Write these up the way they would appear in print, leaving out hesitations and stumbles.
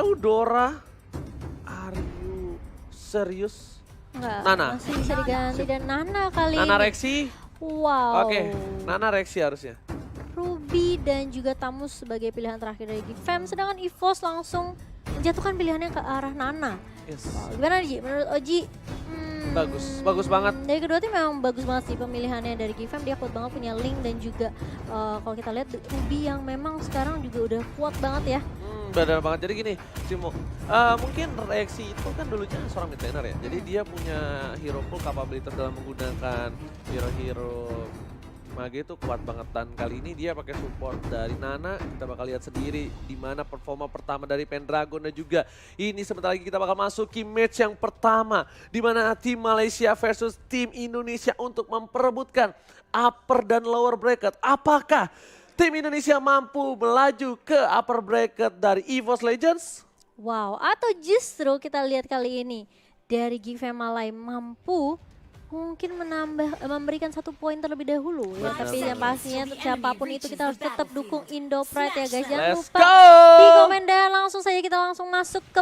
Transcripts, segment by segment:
Audora, are you serius? Enggak, Nana. masih bisa diganti dan Nana kali Nana ini. Rexy. Wow. Oke, Nana Rexy harusnya. Ruby dan juga Tamus sebagai pilihan terakhir dari Gfam, sedangkan EVOS langsung menjatuhkan pilihannya ke arah Nana. Yes. Wow, gimana Ji? Menurut Oji? Bagus banget. Dari kedua tim memang bagus banget sih pemilihannya dari Gfam. Dia kuat banget punya Link dan juga kalau kita lihat Ruby yang memang sekarang juga udah kuat banget ya. Benar banget. Jadi gini, Cimo, mungkin Rexy itu kan dulunya seorang mid laner ya. Jadi dia punya hero pool capability dalam menggunakan hero-hero Mage itu kuat banget, dan kali ini dia pakai support dari Nana. Kita bakal lihat sendiri di mana performa pertama dari Pendragon, dan juga ini sebentar lagi kita bakal masuki match yang pertama di mana tim Malaysia versus tim Indonesia untuk memperebutkan upper dan lower bracket. Apakah tim Indonesia mampu melaju ke upper bracket dari EVOS Legends? Wow, atau justru kita lihat kali ini dari Gfam Malay mampu mungkin memberikan 1 poin terlebih dahulu ya, tapi yang pastinya siapapun itu kita harus tetap dukung Indo Pride ya guys. Jangan Let's lupa go! di komen dan langsung saja kita langsung masuk ke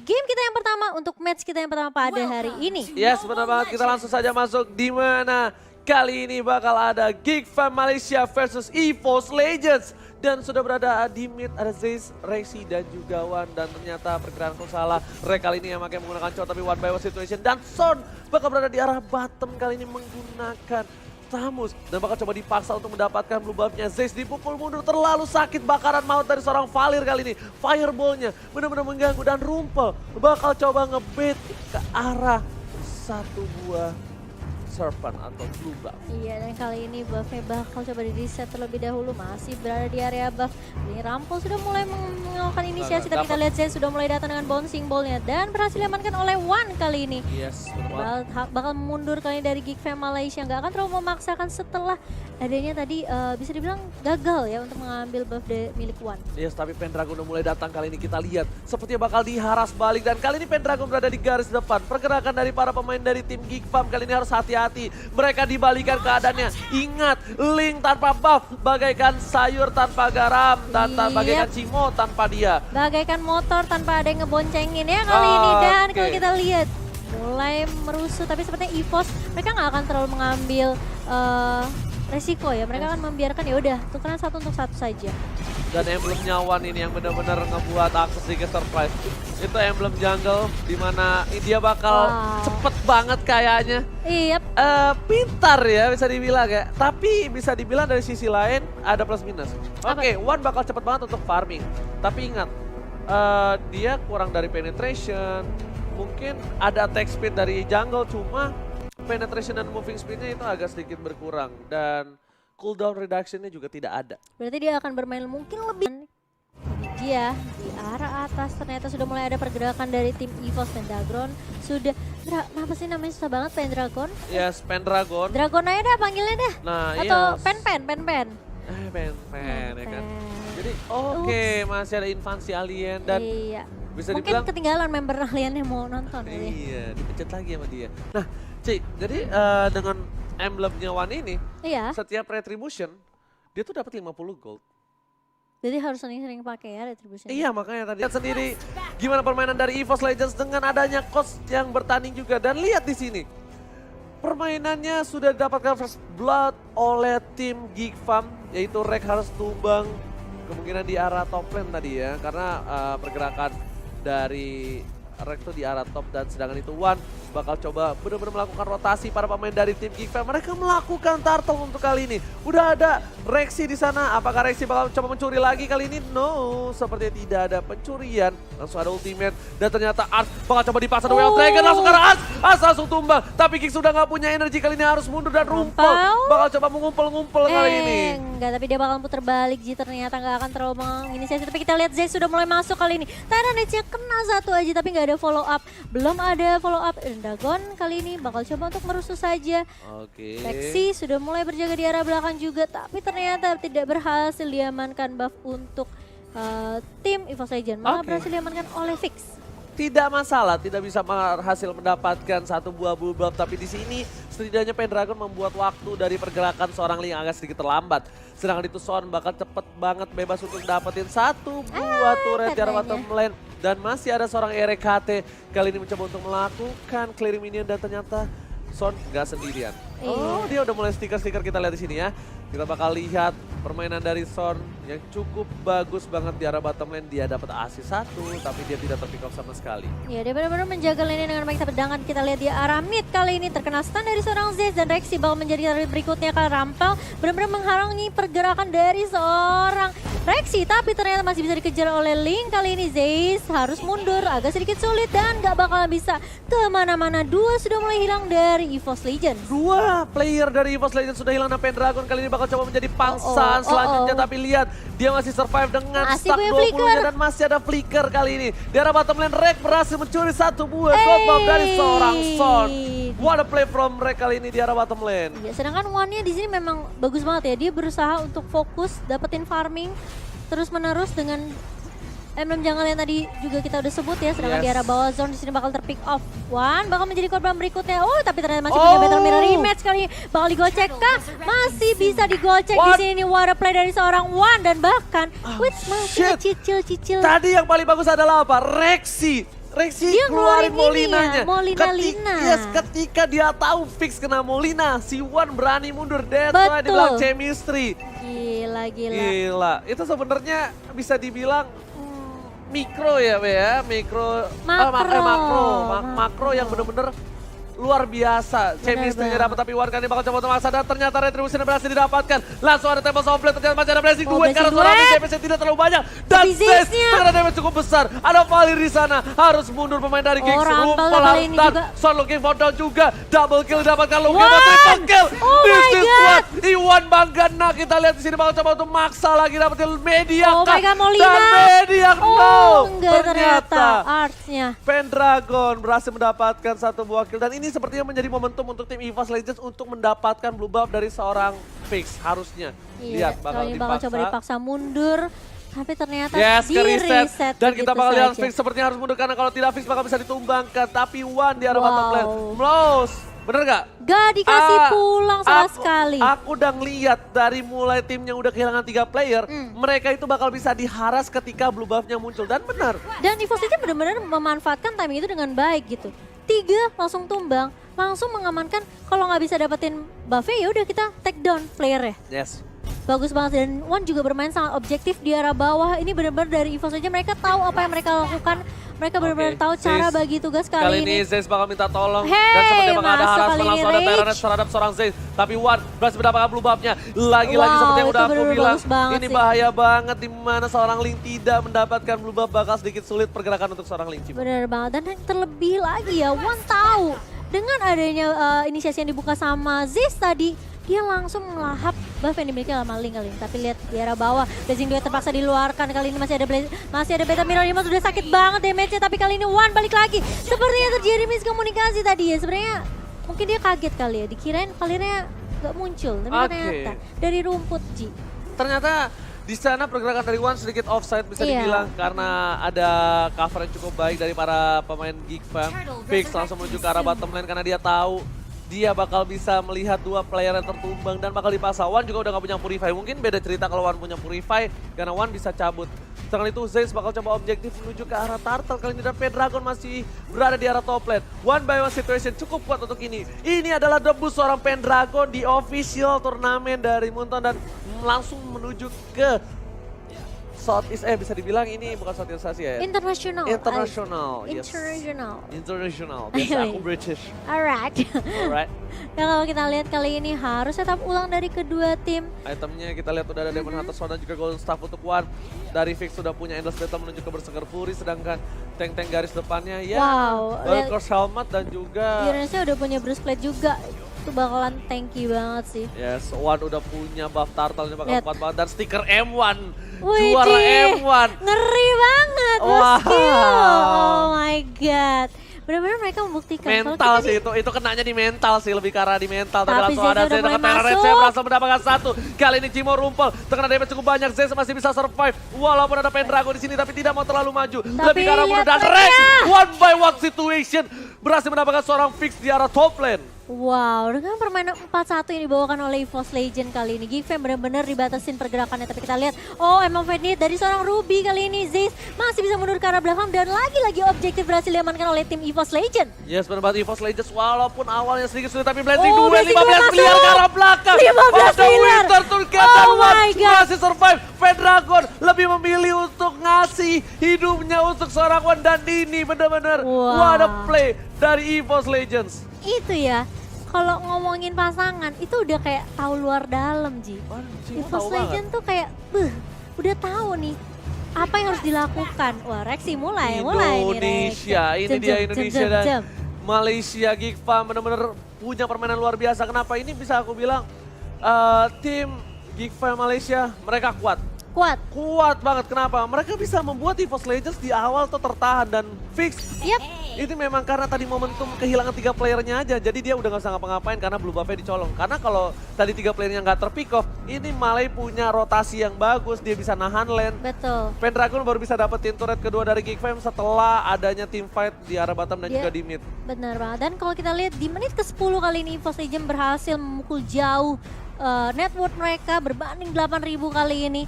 game kita yang pertama untuk match kita yang pertama pada hari ini. Yes, benar banget. Kita langsung saja masuk di mana kali ini bakal ada Gfam Malaysia versus EVOS Legends. Dan sudah berada di mid, ada Zeiss, Rexy dan juga Wan. Dan ternyata perkiraanku salah, Rek kali ini yang pakai menggunakan Cho, tapi one by one situation. Dan Son bakal berada di arah bottom kali ini menggunakan Tamus. Dan bakal coba dipaksa untuk mendapatkan blue buff-nya. Zeiss dipukul mundur, terlalu sakit, bakaran maut dari seorang Valir kali ini. Fireball-nya benar-benar mengganggu, dan Rumpel bakal coba ngebait ke arah satu buah Serpent atau blue buff. Iya, dan kali ini buffnya bakal coba di reset terlebih dahulu, masih berada di area buff. Ini Rampol sudah mulai melakukan inisiasi, tapi kita lihat Zen sudah mulai datang dengan bouncing ball-nya dan berhasil diamankan oleh Wan kali ini. Yes, betul banget. Bakal mundur kali ini dari Gfam Malaysia, nggak akan terlalu memaksakan setelah adanya tadi bisa dibilang gagal ya untuk mengambil buff milik Wan. Yes, tapi Pendragon udah mulai datang kali ini, kita lihat sepertinya bakal diharas balik, dan kali ini Pendragon berada di garis depan. Pergerakan dari para pemain dari tim Gfam kali ini harus hati-hati. Mereka dibalikan keadaannya. Ingat, Link tanpa buff bagaikan sayur tanpa garam, dan bagaikan Cimo tanpa dia. Bagaikan motor tanpa ada yang ngeboncengin ya kali ini. Dan kalau kita lihat mulai merusuh, tapi sepertinya EVOS mereka nggak akan terlalu mengambil resiko ya. Mereka akan membiarkan ya udah tukeran 1 untuk 1 saja. Dan emblemnya Wan ini yang benar-benar ngebuat aku sedikit surprise. Itu emblem jungle dimana dia bakal cepet banget kayaknya. Iya. Pintar ya bisa dibilang ya. Tapi bisa dibilang dari sisi lain ada plus minus. Oke, Wan bakal cepet banget untuk farming. Tapi ingat, dia kurang dari penetration. Mungkin ada attack speed dari jungle, cuma penetration dan moving speednya itu agak sedikit berkurang. Dan cooldown reduction-nya juga tidak ada. Berarti dia akan bermain mungkin lebih. Dia di arah atas ternyata sudah mulai ada pergerakan dari tim EVOS. Pendragon sudah, apa sih namanya susah banget, Pendragon? Yes, Pendragon. Dragon aja dah panggilnya dah. Nah, atau yes. Pen. Pen ya kan. Jadi oke, masih ada invasi alien dan iya. bisa Mungkin dibilang ketinggalan member aliennya mau nonton. Iya, dipencet lagi sama dia. Nah, Ci, jadi dengan emblemnya Wan ini, Iya. setiap retribution dia tuh dapat 50 gold. Jadi harus sering-sering pakai ya retribution. Iya, makanya tadi lihat sendiri gimana permainan dari EVOS Legends dengan adanya coach yang bertanding juga. Dan lihat di sini, permainannya sudah didapatkan first blood oleh tim Gfam, yaitu Rek harus tumbang kemungkinan di arah top lane tadi ya, karena pergerakan dari Rek tuh di arah top, dan sedangkan itu Wan bakal coba benar-benar melakukan rotasi para pemain dari tim Gfam. Mereka melakukan turtle untuk kali ini. Udah ada Rexy di sana. Apakah Rexy bakal coba mencuri lagi kali ini? No, sepertinya tidak ada pencurian. Langsung ada ultimate, dan ternyata Ars bakal coba dipaksa The Wild Dragon langsung ke arah Ars. Ars langsung tumbang, tapi Kick sudah nggak punya energi kali ini, harus mundur, dan Rumpel bakal coba mengumpul-ngumpul kali ini. Enggak, tapi dia bakal putar balik Ji, ternyata nggak akan terlalu menginisiasi. Tapi kita lihat Zay sudah mulai masuk kali ini. Tyranids-nya kena 1 aja, tapi nggak ada follow up. Belum ada follow up. Dragon kali ini bakal coba untuk merusuh saja. Oke. Rexy sudah mulai berjaga di arah belakang juga, tapi ternyata tidak berhasil diamankan buff untuk tim EVOS Legends. Malah berhasil diamankan oleh Fix. Tidak masalah, tidak bisa berhasil mendapatkan 1 buah blue buff, tapi di sini setidaknya Pendragon membuat waktu dari pergerakan seorang Ling agak sedikit terlambat. Sedangkan itu Son bakal cepet banget bebas untuk dapetin satu buah turret di arah bottom lane. Dan masih ada seorang RKT kali ini mencoba untuk melakukan clearing minion dan ternyata Son nggak sendirian. Oh, dia udah mulai stiker-stiker kita lihat di sini ya. Kita bakal lihat permainan dari Son yang cukup bagus banget di arah bottom lane. Dia dapat assist 1, tapi dia tidak terpick off sama sekali. Ya, dia benar-benar menjaga lane dengan baik. Sedangkan kita lihat di arah mid kali ini terkena stun dari seorang Zez dan Rexy bakal menjadi target berikutnya karena Rampel benar-benar menghalangi pergerakan dari seorang Rexy. Tapi ternyata masih bisa dikejar oleh Ling. Kali ini Zez harus mundur, agak sedikit sulit dan gak bakal bisa kemana-mana. Dua sudah mulai hilang dari EVOS Legends. Dua player dari EVOS Legends sudah hilang dan Pendragon kali ini bakal coba menjadi pangsaan selanjutnya. Tapi lihat, dia masih survive dengan Masih stack punya 20-nya flicker. dan masih ada flicker kali ini. Di arah bottom lane, Rek berhasil mencuri satu buah gold bomb dari seorang Son. What a play from Rek kali ini di arah bottom lane. Ya, sedangkan One-nya di sini memang bagus banget ya. Dia berusaha untuk fokus dapetin farming terus-menerus dengan emblem jungle yang tadi juga kita udah sebut ya. Sedangkan di arah bawah zone di sini bakal terpick off. One bakal menjadi korban berikutnya. Oh, tapi ternyata masih punya battle mirror rematch kali ini. Bakal digocek kah? Masih bisa digocek di sini. What a play dari seorang One dan bahkan Wits masih cicil-cicil. Tadi yang paling bagus adalah apa? Rexy Dia keluarin ngeluarin ini Molinanya. ya, Molina-Lina. Ketika dia tahu fix kena Molina, si Wan berani mundur. That's why dibilang chemistry. Gila. Itu sebenarnya bisa dibilang mikro ya, Be ya. Makro yang bener-bener luar biasa. Chemistry-nya dapat, tapi Wan kali ini bakal coba untuk maksa dan ternyata retribution berhasil didapatkan. Langsung ada tempo soft blade, ternyata masih ada blessing duet karena suara damage yang tidak terlalu banyak. Dan Zez ternyata damage cukup besar. Ada Valir di sana, harus mundur pemain dari Giggs. Rumpel dan Son looking for down juga. Double kill didapatkan Lugano, triple kill. This is what Iwan Banggana. Kita lihat di sini bakal coba untuk maksa lagi dapetin Mediak. Dan Mediak ternyata Arts-nya. Pendragon berhasil mendapatkan satu buah kill dan ini sepertinya menjadi momentum untuk tim EVOS Legends untuk mendapatkan blue buff dari seorang Fix harusnya. Lihat bakal coba dipaksa mundur. Tapi ternyata ke reset. Dan kita bakal lihat saja. Fix sepertinya harus mundur karena kalau tidak Fix bakal bisa ditumbangkan. Tapi One di arah bottom lane. Mlos. Bener gak? Gak dikasih pulang sama sekali. Aku udah ngeliat dari mulai timnya udah kehilangan 3 player. Mereka itu bakal bisa diharas ketika blue buff-nya muncul. Dan benar. Dan EVOS Legends benar-benar memanfaatkan timing itu dengan baik gitu. 3 langsung tumbang, langsung mengamankan kalau nggak bisa dapetin buff-nya ya udah kita take down player-nya. Yes. Bagus banget dan One juga bermain sangat objektif di arah bawah. Ini benar-benar dari EVOS aja mereka tahu apa yang mereka lakukan. Mereka benar-benar tahu cara bagi tugas kali ini. Zez bakal minta tolong dan sepertinya bakal ada harassment langsung ada Tyrant terhadap seorang Zez. Tapi One berhasil mendapatkan blue buff-nya. Lagi-lagi seperti yang udah aku bilang, ini bahaya banget di mana seorang Ling tidak mendapatkan blue buff, bakal sedikit sulit pergerakan untuk seorang Ling. Benar banget dan yang terlebih lagi ya One tahu dengan adanya inisiasi yang dibuka sama Zez tadi, dia langsung melahap buff yang dimiliki sama Ling kali ini. Tapi lihat di arah bawah, Blazing Duet terpaksa diluarkan. Kali ini masih ada Beta Mirror Image, sudah sakit banget damage-nya. Tapi kali ini One balik lagi. Sepertinya terjadi miskomunikasi tadi ya. Sebenarnya mungkin dia kaget kali ya, dikirain Valirnya nggak muncul. Tapi ternyata dari rumput Ji. Ternyata di sana pergerakan dari One sedikit offside bisa dibilang karena ada cover yang cukup baik dari para pemain GigFam. Fix langsung menuju ke arah bottom lane karena dia tahu dia bakal bisa melihat 2 player yang tertumbang dan bakal dipaksa. One juga udah gak punya Purify. Mungkin beda cerita kalau One punya Purify karena One bisa cabut. Setelah itu Zez bakal coba objektif menuju ke arah Turtle kali ini dan Pendragon masih berada di arah top lane. One by one situation cukup kuat untuk ini. Ini adalah debut seorang Pendragon di official turnamen dari Moonton dan langsung menuju ke Southeast, bisa dibilang ini bukan Southeast Asia ya? International. Yes. International. Biasa aku British. Alright. Nah kalau kita lihat kali ini harus setup ulang dari kedua tim. Itemnya kita lihat udah ada Demon Hunter Sword dan juga Golden Staff untuk One. Dari Fix sudah punya Endless Battle menuju ke Berserker Fury, sedangkan tank-tank garis depannya ya Cross Helmet dan juga Indonesia udah punya Bruce Plate juga. Itu bakalan tanky banget sih. Yes, One udah punya buff Turtle, ini bakal kuat banget dan stiker M1. Wih, juara M1. Ngeri banget, oh my god. Benar-benar mereka membuktikan. Mental sih itu kenanya di mental sih, lebih ke arah di mental. Tapi langsung ada Zez dengan Terra Red, Zez langsung mendapatkan 1. Kali ini Cimo rumpel, terkena damage cukup banyak, Zez masih bisa survive. Walaupun ada Pendragon di sini tapi tidak mau terlalu maju. Lebih ke arah mundur dan Rex, one by one situation. Berhasil mendapatkan seorang Fix di arah top lane. Wow, dengan permainan 4-1 yang dibawakan oleh EVOS Legend kali ini, Geekfam benar-benar dibatasin pergerakannya. Tapi kita lihat, oh emang Fenit dari seorang Ruby kali ini, Zeiss masih bisa mundur ke arah belakang dan lagi-lagi objektif berhasil diamankan oleh tim EVOS Legend. Yes, benar banget EVOS Legends walaupun awalnya sedikit sulit tapi Blazing Oh, duel Blazing 15 duel miliar ke masuk. arah belakang. 15 Pada miliar. Winter Turket Oh dan my Watts God. masih survive. Dragon lebih memilih untuk ngasih hidupnya untuk seorang Wan dan ini benar-benar Wow. what a play dari EVOS Legends. Itu ya, kalau ngomongin pasangan itu udah kayak tahu luar dalam, Ji. EVOS Legend tuh kayak, udah tahu nih apa yang harus dilakukan. Wah, Rexy mulai nih Indonesia, Rexy. ini dia Indonesia dan jam. Malaysia Geekfam benar-benar punya permainan luar biasa. Kenapa ini bisa aku bilang tim Geekfam Malaysia mereka kuat. Kuat banget, kenapa? Mereka bisa membuat EVOS Legends di awal tuh tertahan dan fix. Yap. Itu memang karena tadi momentum kehilangan 3 playernya aja, jadi dia udah gak usah ngapa-ngapain karena blue buff-nya dicolong. Karena kalau tadi 3 playernya gak terpick off, ini Malay punya rotasi yang bagus, dia bisa nahan lane. Betul. Pendragon baru bisa dapetin turret kedua dari Geekfam setelah adanya team fight di arah bottom dan juga di mid. Benar banget. Dan kalau kita lihat di menit ke-10 kali ini EVOS Legend berhasil memukul jauh network mereka berbanding 8.000 kali ini.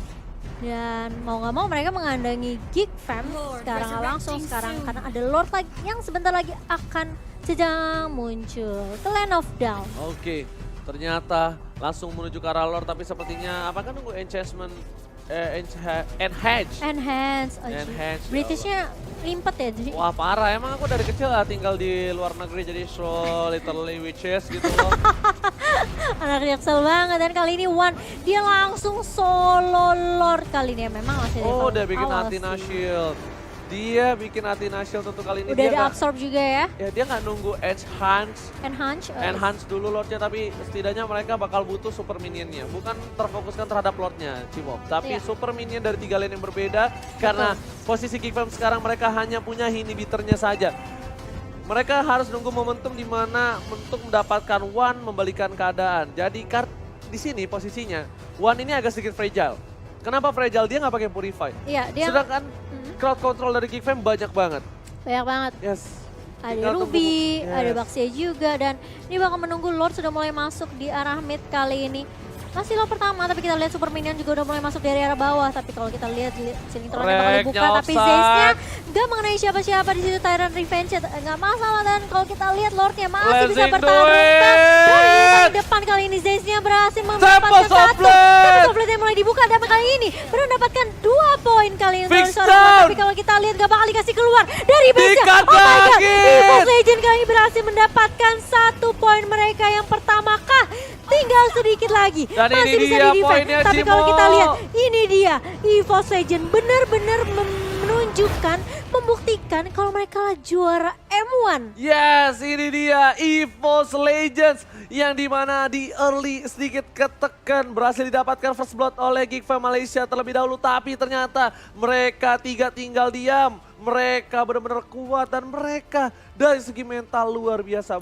Dan mau nggak mau mereka mengandangi Geekfam sekarang karena ada Lord lagi yang sebentar lagi akan sedang muncul ke Land of Dawn. Oke, ternyata langsung menuju ke arah Lord tapi sepertinya apakah nunggu enchantment enhance. Oh, Enhance, ya Britishnya limpet ya jadi. Wah parah, emang aku dari kecil lah tinggal di luar negeri jadi so literally witches gitu loh. Anak Jaksel banget dan kali ini Wan dia langsung solo Lord kali ini ya memang masih dari Oh udah bikin awal Athena sih. Shield. Dia bikin Athena Shield untuk kali ini. Udah Dia ada nggak- absorb juga ya. Ya dia nggak nunggu enhance dulu Lordnya, tapi setidaknya mereka bakal butuh super minionnya. Bukan terfokuskan terhadap Lordnya, Cimop. Tapi Iya. super minion dari 3 lane yang berbeda. Karena posisi Geekfam sekarang mereka hanya punya inhibitornya saja. Mereka harus nunggu momentum di mana untuk mendapatkan One membalikan keadaan. Jadi di sini posisinya One ini agak sedikit fragile. Kenapa fragile? Dia nggak pakai purify. Iya, dia Sedangkan crowd control dari Geekfam banyak banget. banyak banget. Yes. Ada Tinggal Ruby, tunggu. ada Yes. Baxia juga dan ini bakal menunggu Lord sudah mulai masuk di arah mid kali ini. Masih Lord pertama tapi kita lihat Super Minion juga udah mulai masuk dari arah bawah. Tapi kalau kita lihat ceiling throne bakal Reknya dibuka tapi offside. Zeiss-nya nggak mengenai siapa-siapa di situ. Tyrant Revenge nggak masalah dan kalau kita lihat Lordnya masih bisa Blazing bertarung. duel. Dari lini depan kali ini Zeiss-nya berhasil mendapatkan Tempest of satu. Blade. Tempest of Blade yang mulai dibuka dan kali ini baru mendapatkan 2 poin kali ini dari Fix seorang down. Wan. Tapi kalau kita lihat gak bakal dikasih keluar dari base-nya. Dikat Oh my god, lagi. EVOS Legend kali ini berhasil mendapatkan 1 poin mereka yang pertama kah? Tinggal sedikit lagi. Dan Masih ini bisa dia di-defend. poinnya, Tapi kalau Cimo. kita lihat, ini dia EVOS Legend benar-benar menunjukkan, membuktikan kalau mereka lah juara M1. Yes, ini dia EVOS Legends yang dimana di early sedikit ketekan berhasil didapatkan first blood oleh Geekfam Malaysia terlebih dahulu, tapi ternyata mereka 3 tinggal diam. Mereka benar-benar kuat dan mereka dari segi mental luar biasa.